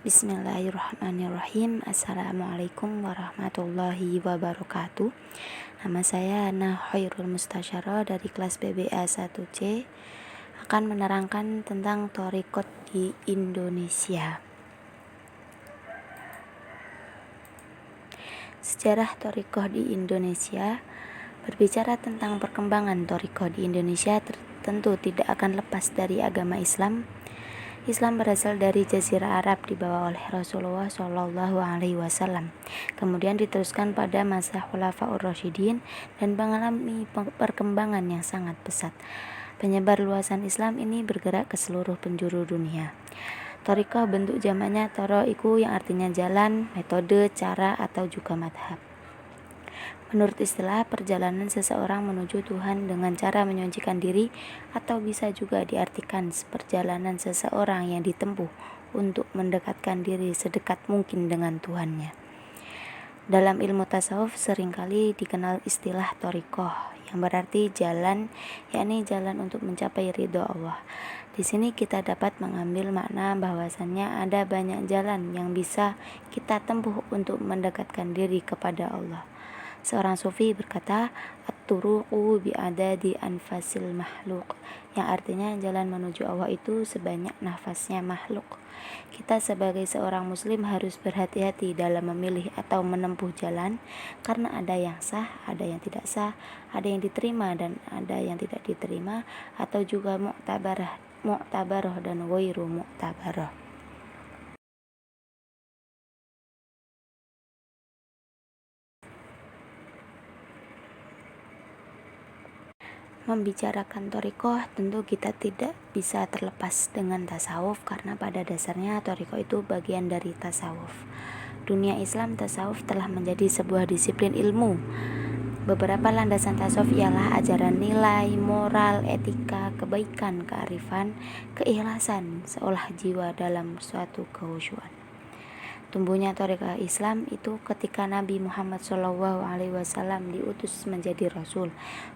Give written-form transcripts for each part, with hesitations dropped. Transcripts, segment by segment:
Bismillahirrahmanirrahim. Assalamualaikum warahmatullahi wabarakatuh. Nama saya Hana Khairul Mustasyara dari kelas BBA 1C, akan menerangkan tentang thariqat di Indonesia. Sejarah thariqah di Indonesia. Berbicara tentang perkembangan thariqah di Indonesia, tentu tidak akan lepas dari agama Islam. Islam berasal dari Jazirah Arab dibawa oleh Rasulullah Shallallahu Alaihi Wasallam, kemudian diteruskan pada masa Khulafaur Rasyidin dan mengalami perkembangan yang sangat pesat. Penyebar luasan Islam ini bergerak ke seluruh penjuru dunia. Thariqah bentuk jamaknya thariqu yang artinya jalan, metode, cara, atau juga madhab. Menurut istilah, perjalanan seseorang menuju Tuhan dengan cara menyucikan diri, atau bisa juga diartikan perjalanan seseorang yang ditempuh untuk mendekatkan diri sedekat mungkin dengan Tuhannya. Dalam ilmu tasawuf seringkali dikenal istilah thariqah yang berarti jalan, yakni jalan untuk mencapai ridho Allah. Di sini kita dapat mengambil makna bahwasannya ada banyak jalan yang bisa kita tempuh untuk mendekatkan diri kepada Allah. Seorang sufi berkata, at-turuqu bi'adadi anfasil makhluk, yang artinya jalan menuju Allah itu sebanyak nafasnya makhluk. Kita sebagai seorang muslim harus berhati-hati dalam memilih atau menempuh jalan, karena ada yang sah, ada yang tidak sah, ada yang diterima dan ada yang tidak diterima, atau juga mu'tabarah dan ghairu mu'tabarah. Membicarakan thariqah, tentu kita tidak bisa terlepas dengan tasawuf, karena pada dasarnya thariqah itu bagian dari tasawuf. Dunia Islam, tasawuf telah menjadi sebuah disiplin ilmu. Beberapa landasan tasawuf ialah ajaran nilai, moral, etika, kebaikan, kearifan, keikhlasan, seolah jiwa dalam suatu kehusyuan. Tumbuhnya thariqah Islam itu ketika Nabi Muhammad SAW diutus menjadi Rasul.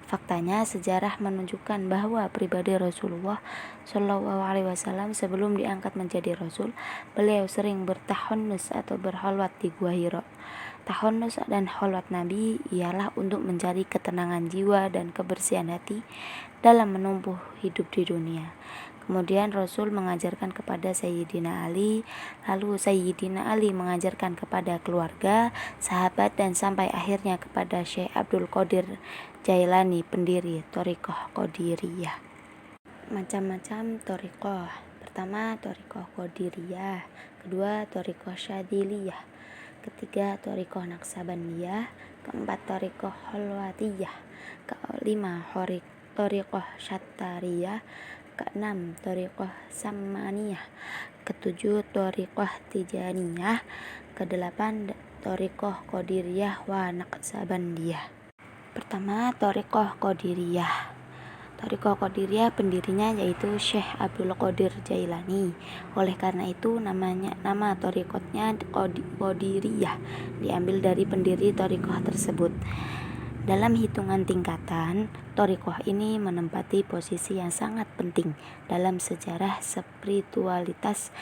Faktanya sejarah menunjukkan bahwa pribadi Rasulullah SAW sebelum diangkat menjadi Rasul, beliau sering bertahannus atau berkhalwat di Gua Hira. Tahannus dan khalwat Nabi ialah untuk mencari ketenangan jiwa dan kebersihan hati dalam menempuh hidup di dunia. Kemudian Rasul mengajarkan kepada Sayyidina Ali, lalu Sayyidina Ali mengajarkan kepada keluarga, sahabat, dan sampai akhirnya kepada Syekh Abdul Qadir Jailani, pendiri thariqah Qadiriyah. Macam-macam thariqah. Pertama, thariqah Qadiriyah. Kedua, thariqah Syadiliyah. Ketiga, thariqah Naqsabandiyah. Keempat, thariqah Khalwatiyah. Kelima, thariqah Syattariyah. Keenam, thariqah Samaniyah. Ketujuh, thariqah Tijaniyah. Kedelapan, thariqah Qadiriyah wa Naqsabandiyah. Pertama, thariqah Qadiriyah. Thariqah Qadiriyah pendirinya yaitu Syekh Abdul Qadir Jailani. Oleh karena itu nama thariqatnya Qadiriyah diambil dari pendiri thariqah tersebut. Dalam hitungan tingkatan, thariqah ini menempati posisi yang sangat penting dalam sejarah spiritualitas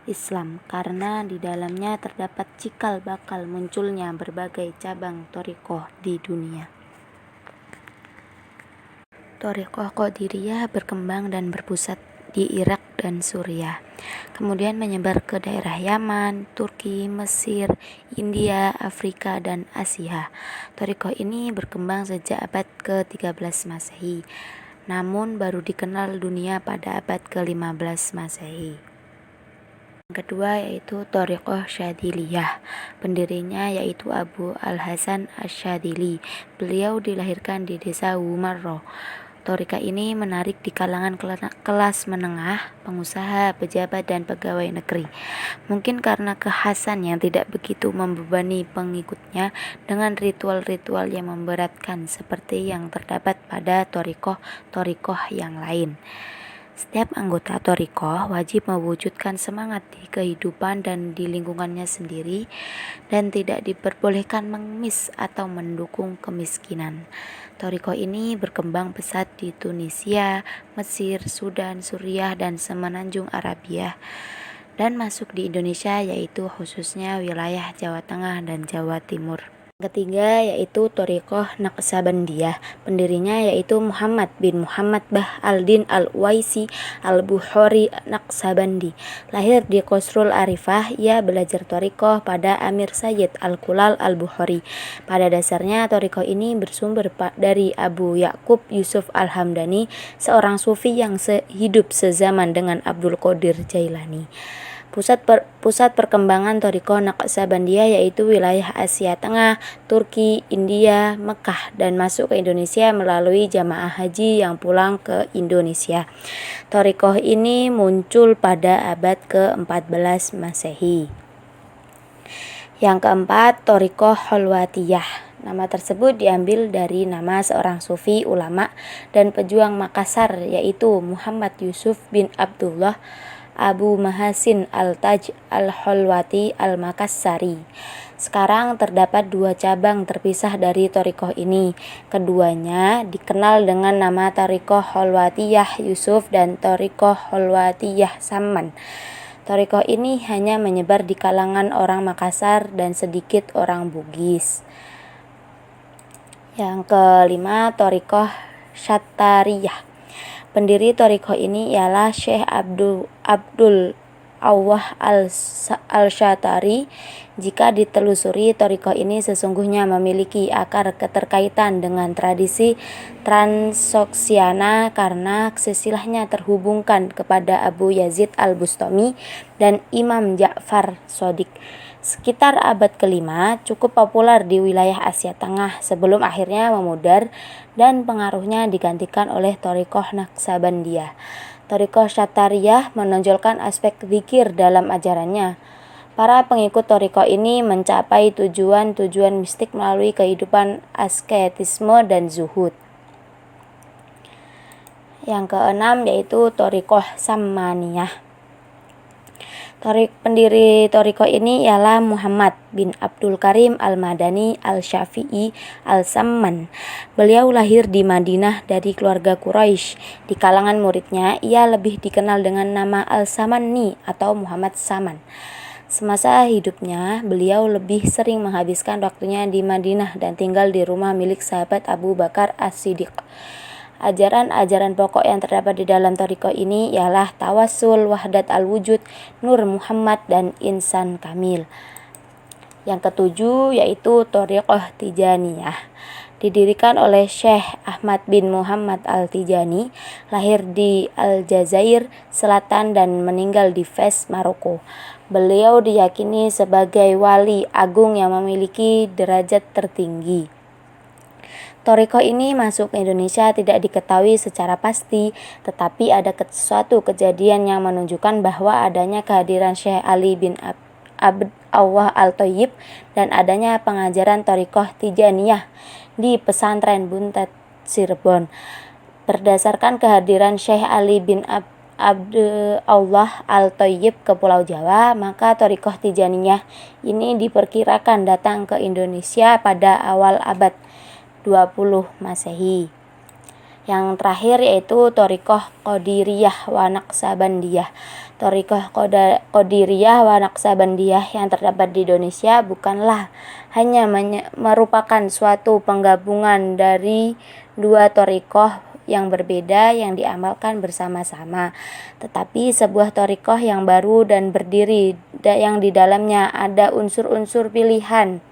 Islam, karena di dalamnya terdapat cikal bakal munculnya berbagai cabang thariqah di dunia. Thariqah Qadiriyah berkembang dan berpusat di Irak dan Suriah, kemudian menyebar ke daerah Yaman, Turki, Mesir, India, Afrika, dan Asia. Thariqah ini berkembang sejak abad ke-13 Masehi, namun baru dikenal dunia pada abad ke-15 Masehi. Yang kedua yaitu thariqah Syadiliyah. Pendirinya yaitu Abu Al-Hasan Asy-Syadili. Beliau dilahirkan di desa Wumarro. Thariqah ini menarik di kalangan kelas menengah, pengusaha, pejabat, dan pegawai negeri. Mungkin karena kekhasan yang tidak begitu membebani pengikutnya dengan ritual-ritual yang memberatkan seperti yang terdapat pada thariqah yang lain. Setiap anggota thariqah wajib mewujudkan semangat di kehidupan dan di lingkungannya sendiri, dan tidak diperbolehkan mengemis atau mendukung kemiskinan. Thariqah ini berkembang pesat di Tunisia, Mesir, Sudan, Suriah, dan semenanjung Arabia. dan masuk di Indonesia, yaitu khususnya wilayah Jawa Tengah dan Jawa Timur. Ketiga yaitu Thariqah Naqsabandiyah. Pendirinya yaitu Muhammad bin Muhammad Bah al-Din al-Uwaisi al-Bukhari Naqsabandi. Lahir di Qasrul Arifah, ia belajar Thariqah pada Amir Sayyid al-Kulal al-Bukhari. Pada dasarnya Thariqah ini bersumber dari Abu Ya'qub Yusuf al-Hamdani, seorang sufi yang hidup sezaman dengan Abdul Qadir Jailani. Pusat perkembangan Thariqah Naqsabandiyah yaitu wilayah Asia Tengah, Turki, India, Mekah, dan masuk ke Indonesia melalui jamaah haji yang pulang ke Indonesia. Thariqah ini muncul pada abad ke-14 Masehi. Yang keempat, Thariqah Khalwatiyah. Nama tersebut diambil dari nama seorang sufi, ulama, dan pejuang Makassar, yaitu Muhammad Yusuf bin Abdullah Abu Mahasin al-Taj al-Khalwati al-Makassari. Sekarang terdapat dua cabang terpisah dari Thariqah ini. Keduanya dikenal dengan nama Thariqah Khalwatiyah Yusuf dan Thariqah Khalwatiyah Saman. Thariqah ini hanya menyebar di kalangan orang Makassar dan sedikit orang Bugis. Yang kelima, Thariqah Syattariyah. Pendiri Thariqah ini ialah Syekh Abdul Awwah al-Syattari. Jika ditelusuri, Thariqah ini sesungguhnya memiliki akar keterkaitan dengan tradisi Transoksiana karena silsilahnya terhubungkan kepada Abu Yazid al-Bustami dan Imam Ja'far Shadiq. Sekitar abad ke-5 cukup populer di wilayah Asia Tengah sebelum akhirnya memudar dan pengaruhnya digantikan oleh Thariqah Naqsabandiyah. Thariqah Syattariyah menonjolkan aspek zikir dalam ajarannya. Para pengikut Thariqah ini mencapai tujuan-tujuan mistik melalui kehidupan asketisme dan zuhud. Yang keenam yaitu Thariqah Sammaniyah. Pendiri Thariqah ini ialah Muhammad bin Abdul Karim al-Madani al-Syafi'i al-Samman. Beliau lahir di Madinah dari keluarga Quraisy. Di kalangan muridnya, ia lebih dikenal dengan nama al-Samanni atau Muhammad Saman. Semasa hidupnya, beliau lebih sering menghabiskan waktunya di Madinah dan tinggal di rumah milik sahabat Abu Bakar As-Siddiq. Ajaran-ajaran pokok yang terdapat di dalam Thariqah ini ialah tawassul, wahdat al-wujud, nur Muhammad, dan insan kamil. Yang ketujuh yaitu Thariqah Tijaniyah. Didirikan oleh Syekh Ahmad bin Muhammad al-Tijani, lahir di Aljazair Selatan dan meninggal di Fes, Maroko. Beliau diyakini sebagai wali agung yang memiliki derajat tertinggi. Thariqah ini masuk ke Indonesia tidak diketahui secara pasti, tetapi ada suatu kejadian yang menunjukkan bahwa adanya kehadiran Syekh Ali bin Abd Allah al-Thayyib dan adanya pengajaran Thariqah Tijaniyah di pesantren Buntet, Cirebon. Berdasarkan kehadiran Syekh Ali bin Abd Allah al-Thayyib ke Pulau Jawa, maka Thariqah Tijaniyah ini diperkirakan datang ke Indonesia pada awal abad 20 Masehi. Yang terakhir yaitu Thariqah Qadiriyah wa Naqsabandiyah. Thariqah Qadiriyah wa Naqsabandiyah yang terdapat di Indonesia bukanlah hanya merupakan suatu penggabungan dari dua thariqah yang berbeda yang diamalkan bersama-sama, tetapi sebuah thariqah yang baru dan berdiri yang di dalamnya ada unsur-unsur pilihan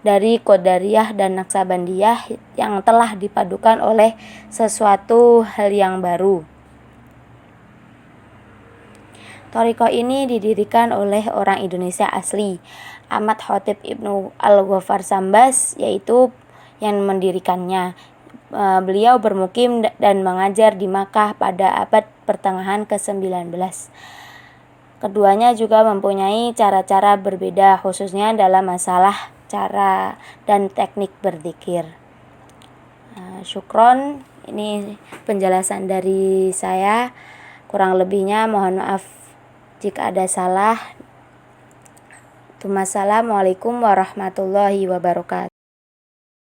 dari Qadariyah dan Naqsabandiyah yang telah dipadukan oleh sesuatu hal yang baru. Thariqah ini didirikan oleh orang Indonesia asli, Ahmad Khotib Ibnu Al-Ghaffar Sambas, yaitu yang mendirikannya. Beliau bermukim dan mengajar di Makkah pada abad pertengahan ke-19. Keduanya juga mempunyai cara-cara berbeda, khususnya dalam masalah cara dan teknik berzikir. Syukron, ini penjelasan dari saya. Kurang lebihnya mohon maaf jika ada salah. Wassalamualaikum warahmatullahi wabarakatuh.